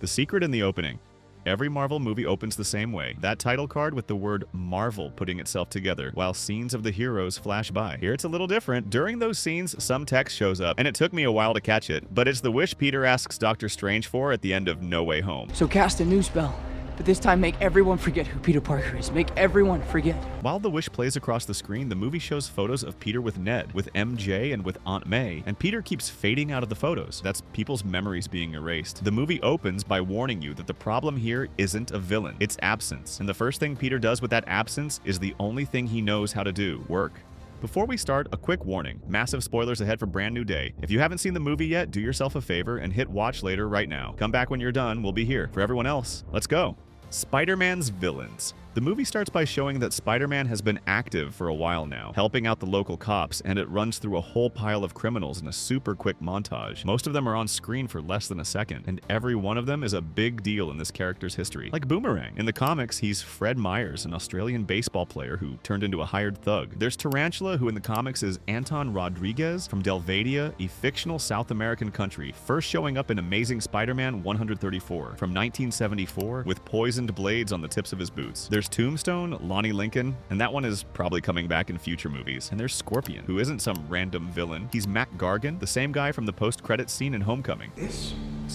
The secret in the opening. Every Marvel movie opens the same way. That title card with the word Marvel putting itself together, while scenes of the heroes flash by. Here it's a little different. During those scenes, some text shows up, and it took me a while to catch it, but it's the wish Peter asks Doctor Strange for at the end of No Way Home. So cast a new spell, but this time make everyone forget who Peter Parker is. Make everyone forget. While the wish plays across the screen, the movie shows photos of Peter with Ned, with MJ, and with Aunt May, and Peter keeps fading out of the photos. That's people's memories being erased. The movie opens by warning you that the problem here isn't a villain, it's absence. And the first thing Peter does with that absence is the only thing he knows how to do: work. Before we start, a quick warning. Massive spoilers ahead for Brand New Day. If you haven't seen the movie yet, do yourself a favor and hit watch later right now. Come back when you're done, we'll be here. For everyone else, let's go. Spider-Man's villains. The movie starts by showing that Spider-Man has been active for a while now, helping out the local cops, and it runs through a whole pile of criminals in a super quick montage. Most of them are on screen for less than a second, and every one of them is a big deal in this character's history. Like Boomerang. In the comics, he's Fred Myers, an Australian baseball player who turned into a hired thug. There's Tarantula, who in the comics is Anton Rodriguez from Delvadia, a fictional South American country, first showing up in Amazing Spider-Man 134 from 1974 with poisoned blades on the tips of his boots. There's Tombstone, Lonnie Lincoln, and that one is probably coming back in future movies. And there's Scorpion, who isn't some random villain. He's Mac Gargan, the same guy from the post-credits scene in Homecoming. It's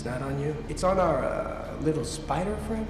not on you. It's on our little spider friend.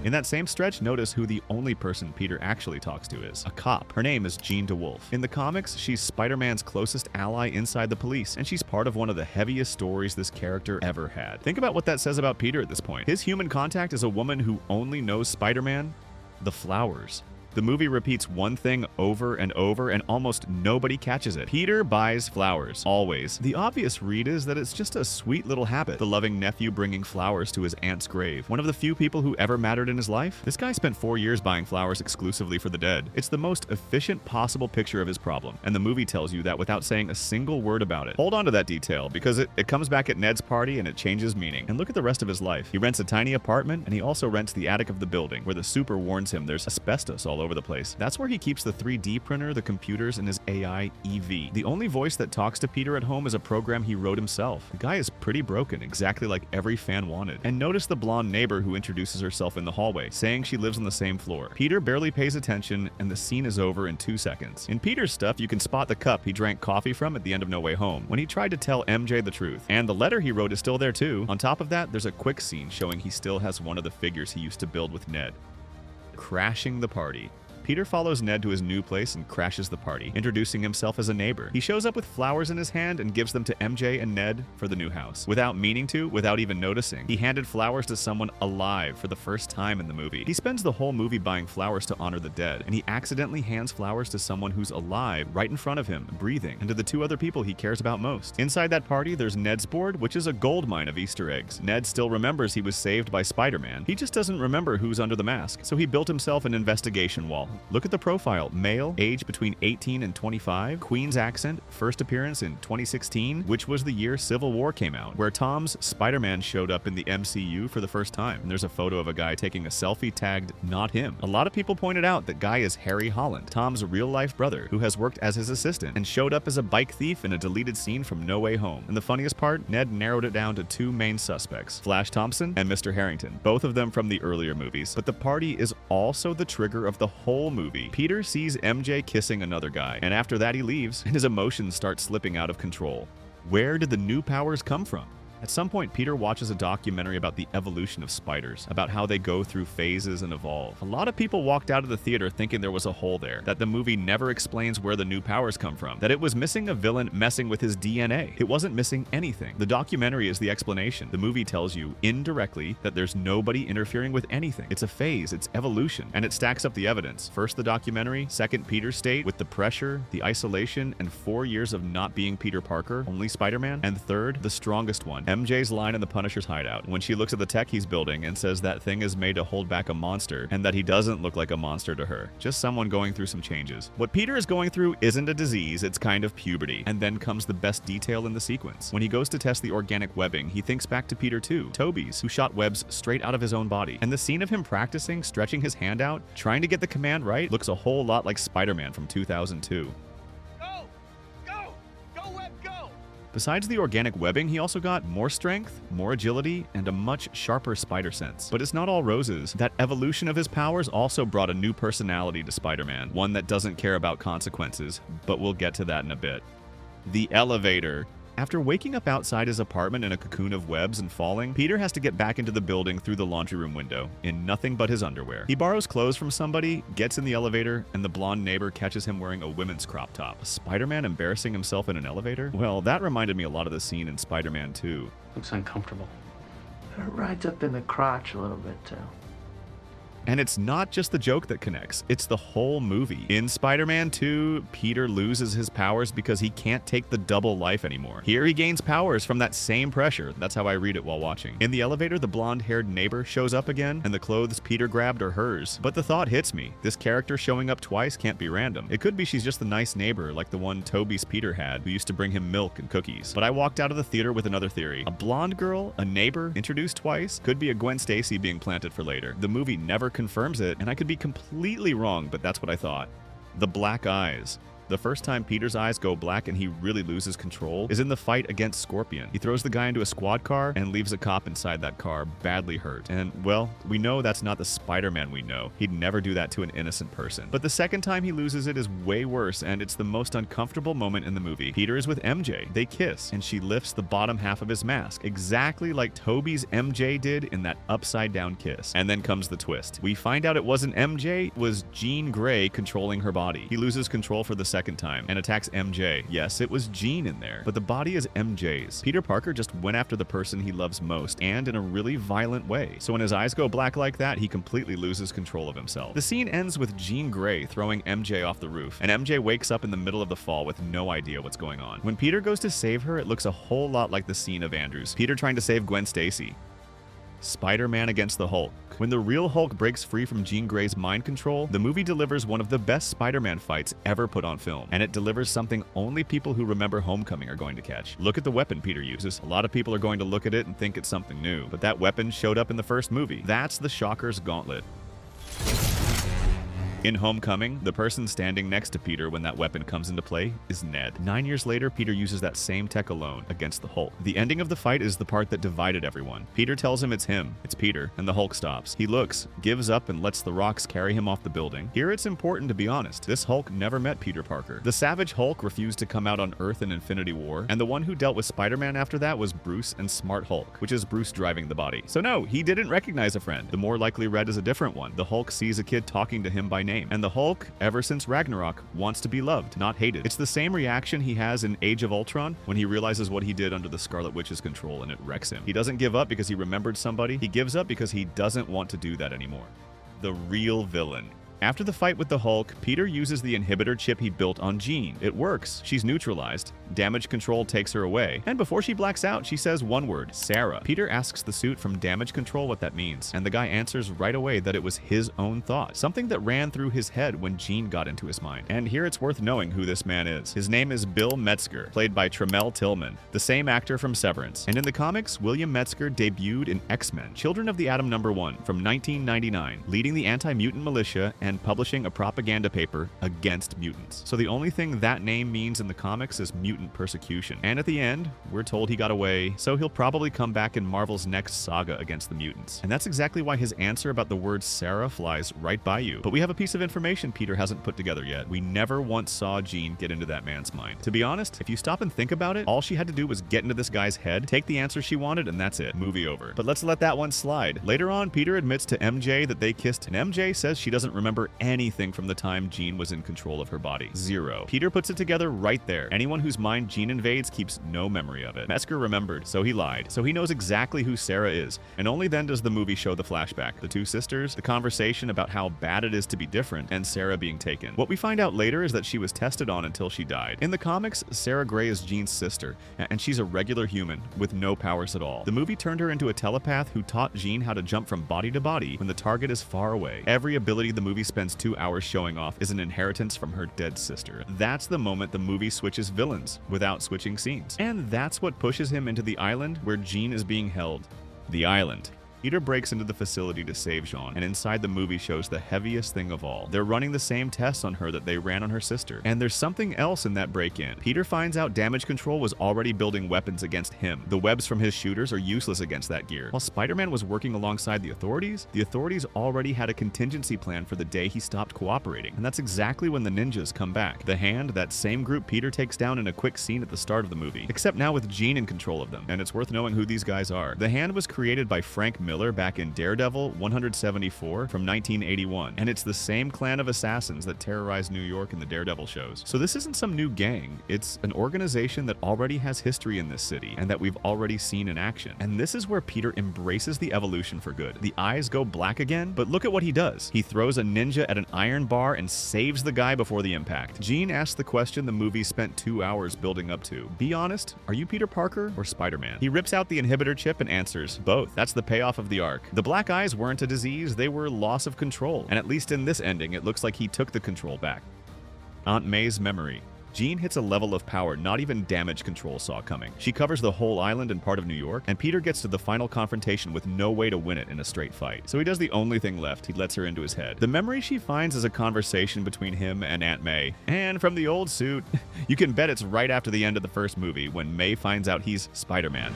In that same stretch, notice who the only person Peter actually talks to is: a cop. Her name is Jean DeWolf. In the comics, she's Spider-Man's closest ally inside the police, and she's part of one of the heaviest stories this character ever had. Think about what that says about Peter at this point. His human contact is a woman who only knows Spider-Man: the flowers. The movie repeats one thing over and over, and almost nobody catches it. Peter buys flowers, always. The obvious read is that it's just a sweet little habit, the loving nephew bringing flowers to his aunt's grave. One of the few people who ever mattered in his life? This guy spent 4 years buying flowers exclusively for the dead. It's the most efficient possible picture of his problem, and the movie tells you that without saying a single word about it. Hold on to that detail, because it comes back at Ned's party and it changes meaning. And look at the rest of his life. He rents a tiny apartment, and he also rents the attic of the building, where the super warns him there's asbestos all over the place. That's where he keeps the 3D printer, the computers, and his AI, Evie. The only voice that talks to Peter at home is a program he wrote himself. The guy is pretty broken, exactly like every fan wanted. And notice the blonde neighbor who introduces herself in the hallway, saying she lives on the same floor. Peter barely pays attention, and the scene is over in 2 seconds. In Peter's stuff, you can spot the cup he drank coffee from at the end of No Way Home, when he tried to tell MJ the truth. And the letter he wrote is still there too. On top of that, there's a quick scene showing he still has one of the figures he used to build with Ned. Crashing the party. Peter follows Ned to his new place and crashes the party, introducing himself as a neighbor. He shows up with flowers in his hand and gives them to MJ and Ned for the new house. Without meaning to, without even noticing, he handed flowers to someone alive for the first time in the movie. He spends the whole movie buying flowers to honor the dead, and he accidentally hands flowers to someone who's alive right in front of him, breathing, and to the 2 other people he cares about most. Inside that party, there's Ned's board, which is a goldmine of Easter eggs. Ned still remembers he was saved by Spider-Man. He just doesn't remember who's under the mask, so he built himself an investigation wall. Look at the profile. Male, age between 18 and 25, Queen's accent, first appearance in 2016, which was the year Civil War came out, where Tom's Spider-Man showed up in the MCU for the first time. And there's a photo of a guy taking a selfie tagged "not him." A lot of people pointed out that guy is Harry Holland, Tom's real-life brother, who has worked as his assistant and showed up as a bike thief in a deleted scene from No Way Home. And the funniest part, Ned narrowed it down to 2 main suspects: Flash Thompson and Mr. Harrington, both of them from the earlier movies. But the party is also the trigger of the whole movie. Peter sees MJ kissing another guy, and after that he leaves, and his emotions start slipping out of control. Where did the new powers come from? At some point, Peter watches a documentary about the evolution of spiders, about how they go through phases and evolve. A lot of people walked out of the theater thinking there was a hole there, that the movie never explains where the new powers come from, that it was missing a villain messing with his DNA. It wasn't missing anything. The documentary is the explanation. The movie tells you, indirectly, that there's nobody interfering with anything. It's a phase, it's evolution, and it stacks up the evidence. First the documentary, second Peter's state, with the pressure, the isolation, and 4 years of not being Peter Parker, only Spider-Man, and third, the strongest one, MJ's line in the Punisher's hideout, when she looks at the tech he's building and says that thing is made to hold back a monster, and that he doesn't look like a monster to her, just someone going through some changes. What Peter is going through isn't a disease, it's kind of puberty. And then comes the best detail in the sequence. When he goes to test the organic webbing, he thinks back to Peter too, Toby's, who shot webs straight out of his own body. And the scene of him practicing, stretching his hand out, trying to get the command right, looks a whole lot like Spider-Man from 2002. Besides the organic webbing, he also got more strength, more agility, and a much sharper spider sense. But it's not all roses. That evolution of his powers also brought a new personality to Spider-Man, one that doesn't care about consequences, but we'll get to that in a bit. The elevator. After waking up outside his apartment in a cocoon of webs and falling, Peter has to get back into the building through the laundry room window, in nothing but his underwear. He borrows clothes from somebody, gets in the elevator, and the blonde neighbor catches him wearing a women's crop top. Spider-Man embarrassing himself in an elevator? Well, that reminded me a lot of the scene in Spider-Man 2. Looks uncomfortable. It rides up in the crotch a little bit, too. And it's not just the joke that connects, it's the whole movie. In Spider-Man 2, Peter loses his powers because he can't take the double life anymore. Here he gains powers from that same pressure. That's how I read it while watching. In the elevator, the blonde-haired neighbor shows up again, and the clothes Peter grabbed are hers. But the thought hits me. This character showing up twice can't be random. It could be she's just the nice neighbor like the one Toby's Peter had, who used to bring him milk and cookies. But I walked out of the theater with another theory. A blonde girl, a neighbor, introduced twice, could be a Gwen Stacy being planted for later. The movie never confirms it, and I could be completely wrong, but that's what I thought. The black eyes. The first time Peter's eyes go black and he really loses control is in the fight against Scorpion. He throws the guy into a squad car and leaves a cop inside that car badly hurt. And, well, we know that's not the Spider-Man we know. He'd never do that to an innocent person. But the second time he loses it is way worse, and it's the most uncomfortable moment in the movie. Peter is with MJ. They kiss, and she lifts the bottom half of his mask, exactly like Toby's MJ did in that upside-down kiss. And then comes the twist. We find out it wasn't MJ, it was Jean Grey controlling her body. He loses control for the second time and attacks MJ. Yes, it was Jean in there, but the body is MJ's. Peter Parker just went after the person he loves most, and in a really violent way. So when his eyes go black like that, he completely loses control of himself. The scene ends with Jean Grey throwing MJ off the roof, and MJ wakes up in the middle of the fall with no idea what's going on. When Peter goes to save her, it looks a whole lot like the scene of Andrews. Peter trying to save Gwen Stacy. Spider-Man against the Hulk. When the real Hulk breaks free from Jean Grey's mind control, the movie delivers one of the best Spider-Man fights ever put on film. And it delivers something only people who remember Homecoming are going to catch. Look at the weapon Peter uses. A lot of people are going to look at it and think it's something new, but that weapon showed up in the first movie. That's the Shocker's Gauntlet. In Homecoming, the person standing next to Peter when that weapon comes into play is Ned. 9 years later, Peter uses that same tech alone against the Hulk. The ending of the fight is the part that divided everyone. Peter tells him it's him, it's Peter, and the Hulk stops. He looks, gives up, and lets the rocks carry him off the building. Here it's important to be honest. This Hulk never met Peter Parker. The Savage Hulk refused to come out on Earth in Infinity War, and the one who dealt with Spider-Man after that was Bruce and Smart Hulk, which is Bruce driving the body. So no, he didn't recognize a friend. The more likely read is a different one. The Hulk sees a kid talking to him by name. And the Hulk, ever since Ragnarok, wants to be loved, not hated. It's the same reaction he has in Age of Ultron when he realizes what he did under the Scarlet Witch's control and it wrecks him. He doesn't give up because he remembered somebody. He gives up because he doesn't want to do that anymore. The real villain. After the fight with the Hulk, Peter uses the inhibitor chip he built on Jean. It works. She's neutralized. Damage control takes her away. And before she blacks out, she says one word, Sarah. Peter asks the suit from Damage Control what that means, and the guy answers right away that it was his own thought, something that ran through his head when Jean got into his mind. And here it's worth knowing who this man is. His name is Bill Metzger, played by Tremel Tillman, the same actor from Severance. And in the comics, William Metzger debuted in X-Men, Children of the Atom #1 from 1999, leading the anti-mutant militia and publishing a propaganda paper against mutants. So the only thing that name means in the comics is mutant persecution. And at the end, we're told he got away, so he'll probably come back in Marvel's next saga against the mutants. And that's exactly why his answer about the word Sarah flies right by you. But we have a piece of information Peter hasn't put together yet. We never once saw Jean get into that man's mind. To be honest, if you stop and think about it, all she had to do was get into this guy's head, take the answer she wanted, and that's it. Movie over. But let's let that one slide. Later on, Peter admits to MJ that they kissed, and MJ says she doesn't remember anything from the time Jean was in control of her body. Zero. Peter puts it together right there. Anyone whose mind Jean invades keeps no memory of it. Metzger remembered, so he lied. So he knows exactly who Sarah is, and only then does the movie show the flashback. The two sisters, the conversation about how bad it is to be different, and Sarah being taken. What we find out later is that she was tested on until she died. In the comics, Sarah Grey is Jean's sister, and she's a regular human with no powers at all. The movie turned her into a telepath who taught Jean how to jump from body to body when the target is far away. Every ability the movie spends 2 hours showing off is an inheritance from her dead sister. That's the moment the movie switches villains without switching scenes. And that's what pushes him into the island where Jean is being held. The island. Peter breaks into the facility to save Jean, and inside the movie shows the heaviest thing of all. They're running the same tests on her that they ran on her sister. And there's something else in that break-in. Peter finds out Damage Control was already building weapons against him. The webs from his shooters are useless against that gear. While Spider-Man was working alongside the authorities already had a contingency plan for the day he stopped cooperating. And that's exactly when the ninjas come back. The Hand, that same group Peter takes down in a quick scene at the start of the movie, except now with Jean in control of them. And it's worth knowing who these guys are. The Hand was created by Frank Miller back in Daredevil 174 from 1981, and it's the same clan of assassins that terrorized New York in the Daredevil shows. So this isn't some new gang, it's an organization that already has history in this city and that we've already seen in action. And this is where Peter embraces the evolution for good. The eyes go black again, but look at what he does. He throws a ninja at an iron bar and saves the guy before the impact. Jean asks the question the movie spent 2 hours building up to. Be honest, are you Peter Parker or Spider-Man? He rips out the inhibitor chip and answers, both. That's the payoff of the arc. The black eyes weren't a disease, they were loss of control. And at least in this ending, it looks like he took the control back. Aunt May's memory. Jean hits a level of power not even Damage Control saw coming. She covers the whole island and part of New York, and Peter gets to the final confrontation with no way to win it in a straight fight. So he does the only thing left, he lets her into his head. The memory she finds is a conversation between him and Aunt May. And from the old suit, you can bet it's right after the end of the first movie when May finds out he's Spider-Man.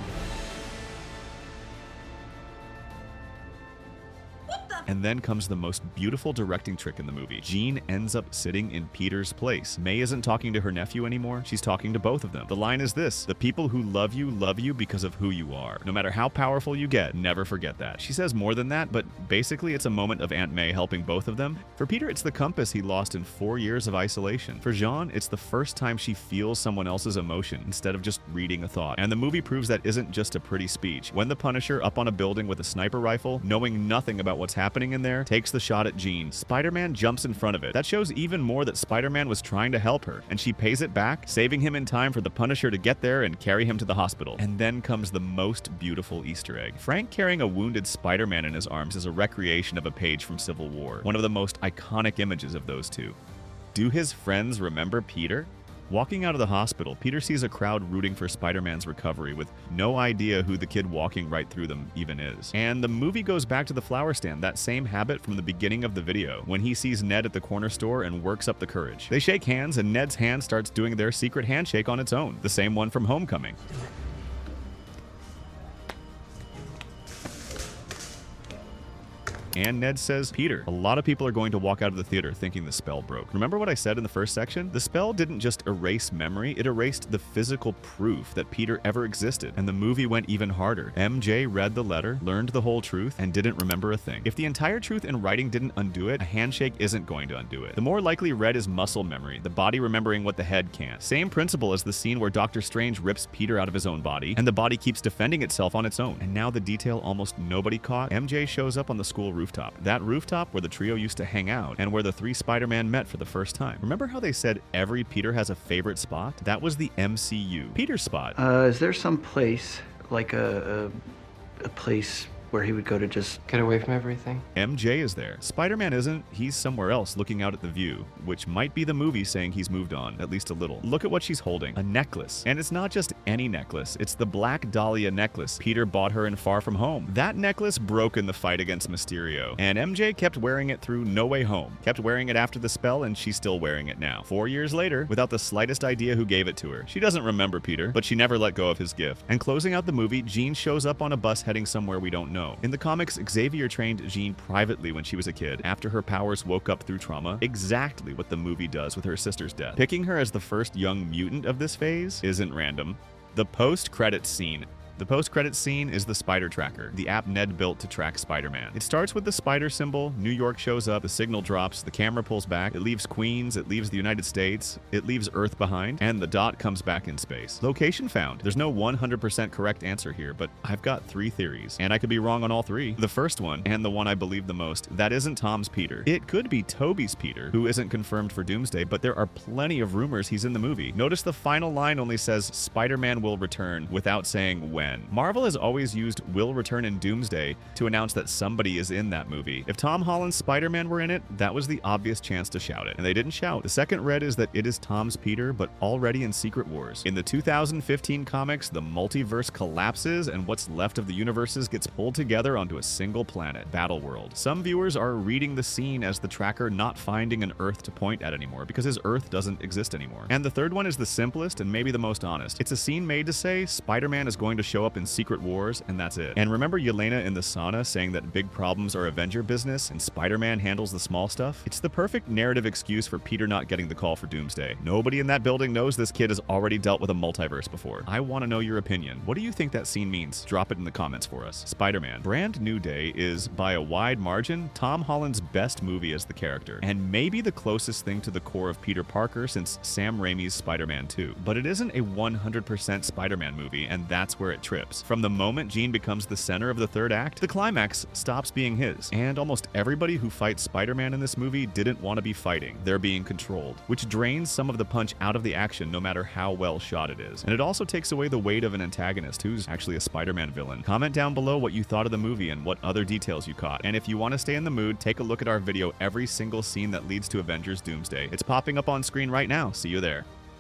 And then comes the most beautiful directing trick in the movie. Jean ends up sitting in Peter's place. May isn't talking to her nephew anymore, she's talking to both of them. The line is this: the people who love you because of who you are. No matter how powerful you get, never forget that. She says more than that, but basically it's a moment of Aunt May helping both of them. For Peter, it's the compass he lost in 4 years of isolation. For Jean, it's the first time she feels someone else's emotion instead of just reading a thought. And the movie proves that isn't just a pretty speech. When the Punisher, up on a building with a sniper rifle, knowing nothing about what's happening in there, takes the shot at Jean, Spider-Man jumps in front of it. That shows even more that Spider-Man was trying to help her, and she pays it back, saving him in time for the Punisher to get there and carry him to the hospital. And then comes the most beautiful Easter egg. Frank carrying a wounded Spider-Man in his arms is a recreation of a page from Civil War, one of the most iconic images of those two. Do his friends remember Peter? Walking out of the hospital, Peter sees a crowd rooting for Spider-Man's recovery with no idea who the kid walking right through them even is. And the movie goes back to the flower stand, that same habit from the beginning of the video, when he sees Ned at the corner store and works up the courage. They shake hands and Ned's hand starts doing their secret handshake on its own, the same one from Homecoming. And Ned says, Peter, a lot of people are going to walk out of the theater thinking the spell broke. Remember what I said in the first section? The spell didn't just erase memory, it erased the physical proof that Peter ever existed. And the movie went even harder. MJ read the letter, learned the whole truth, and didn't remember a thing. If the entire truth in writing didn't undo it, a handshake isn't going to undo it. The more likely read is muscle memory, the body remembering what the head can't. Same principle as the scene where Doctor Strange rips Peter out of his own body, and the body keeps defending itself on its own. And now the detail almost nobody caught, MJ shows up on the school rooftop. That rooftop where the trio used to hang out and where the three Spider-Man met for the first time. Remember how they said every Peter has a favorite spot? That was the MCU Peter spot. Is there some place, like a place where he would go to just get away from everything? MJ is there. Spider-Man isn't. He's somewhere else looking out at the view, which might be the movie saying he's moved on, at least a little. Look at what she's holding. A necklace. And it's not just any necklace. It's the Black Dahlia necklace Peter bought her in Far From Home. That necklace broke in the fight against Mysterio, and MJ kept wearing it through No Way Home. Kept wearing it after the spell, and she's still wearing it now. 4 years later, without the slightest idea who gave it to her. She doesn't remember Peter, but she never let go of his gift. And closing out the movie, Jean shows up on a bus heading somewhere we don't know. In the comics, Xavier trained Jean privately when she was a kid, after her powers woke up through trauma, exactly what the movie does with her sister's death. Picking her as the first young mutant of this phase isn't random. The post-credits scene. The post-credits scene is the Spider Tracker, the app Ned built to track Spider-Man. It starts with the spider symbol, New York shows up, the signal drops, the camera pulls back, it leaves Queens, it leaves the United States, it leaves Earth behind, and the dot comes back in space. Location found. There's no 100% correct answer here, but I've got 3 theories, and I could be wrong on all 3. The first one, and the one I believe the most, that isn't Tom's Peter. It could be Toby's Peter, who isn't confirmed for Doomsday, but there are plenty of rumors he's in the movie. Notice the final line only says Spider-Man will return without saying when. when. Marvel has always used will return in Doomsday to announce that somebody is in that movie. If Tom Holland's Spider-Man were in it, that was the obvious chance to shout it, and they didn't shout. The second read is that it is Tom's Peter, but already in Secret Wars. In the 2015 comics, the multiverse collapses, and what's left of the universes gets pulled together onto a single planet, Battleworld. Some viewers are reading the scene as the tracker not finding an Earth to point at anymore, because his Earth doesn't exist anymore. And the third one is the simplest and maybe the most honest. It's a scene made to say Spider-Man is going to show up in Secret Wars, and that's it. And remember Yelena in the sauna saying that big problems are Avenger business and Spider-Man handles the small stuff? It's the perfect narrative excuse for Peter not getting the call for Doomsday. Nobody in that building knows this kid has already dealt with a multiverse before. I want to know your opinion. What do you think that scene means? Drop it in the comments for us. Spider-Man: Brand New Day is, by a wide margin, Tom Holland's best movie as the character, and maybe the closest thing to the core of Peter Parker since Sam Raimi's Spider-Man 2. But it isn't a 100% Spider-Man movie, and that's where it trips. From the moment Jean becomes the center of the third act, the climax stops being his. And almost everybody who fights Spider-Man in this movie didn't want to be fighting. They're being controlled, which drains some of the punch out of the action no matter how well shot it is. And it also takes away the weight of an antagonist who's actually a Spider-Man villain. Comment down below what you thought of the movie and what other details you caught. And if you want to stay in the mood, take a look at our video every single scene that leads to Avengers Doomsday. It's popping up on screen right now. See you there.